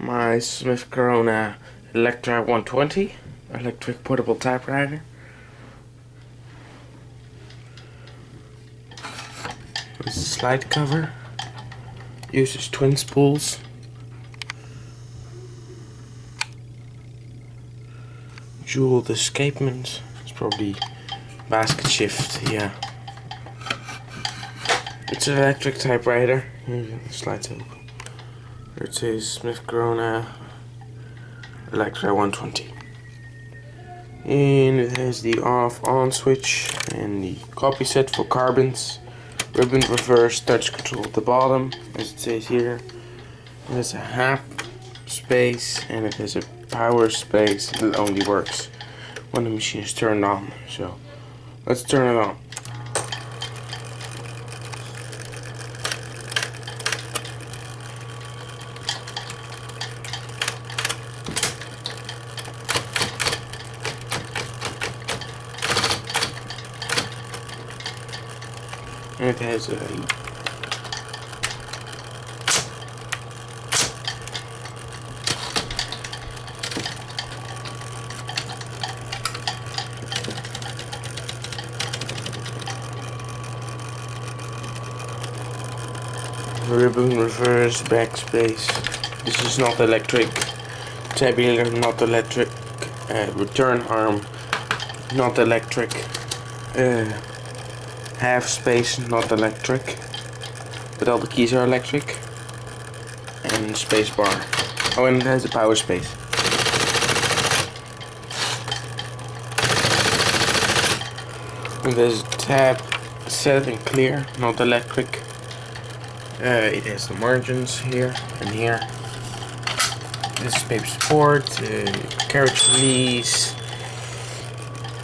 my Smith-Corona Electra 120 electric portable typewriter. This is a slide cover. Uses twin spools. Jeweled escapement. It's probably basket shift, yeah. It's an electric typewriter. Here, the slides open. There it says Smith-Corona Electra 120. And it has the off-on switch and the copy set for carbons. Ribbon reverse touch control at the bottom, as it says here. It has a half space and it has a power space. It only works when the machine is turned on. So let's turn it on. And it has a ribbon reverse backspace. This is not electric. Tabular, not electric. Return arm, not electric. Half space, not electric, but all the keys are electric. And space bar. Oh, and it has a power space. And there's tab, set and clear, not electric. It has the margins here and here. This is paper support, carriage release.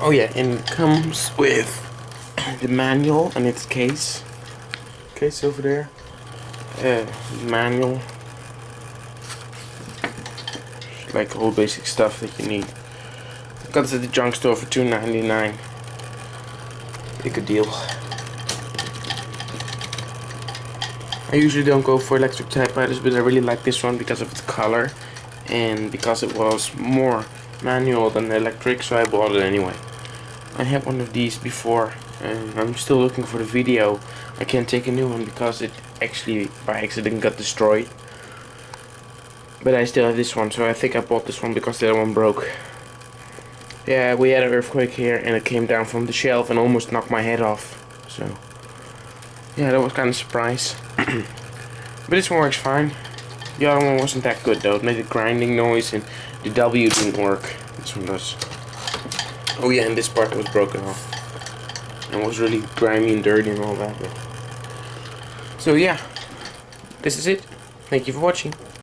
Oh yeah, and it comes with the manual and its case over there. Manual, like all basic stuff that you need. I got this at the junk store for $2.99. Pretty good deal. I usually don't go for electric typewriters, but I really like this one because of its color and because it was more manual than electric, so I bought it anyway. I had one of these before and I'm still looking for the video. I can't take a new one because it actually by accident got destroyed. But I still have this one, so I think I bought this one because the other one broke. Yeah, we had an earthquake here and it came down from the shelf and almost knocked my head off. So yeah, that was kind of a surprise. But this one works fine. The other one wasn't that good though. It made a grinding noise and the W didn't work. This one does. Oh yeah, and this part was broken off. And was really grimy and dirty and all that. So yeah, this is it. Thank you for watching.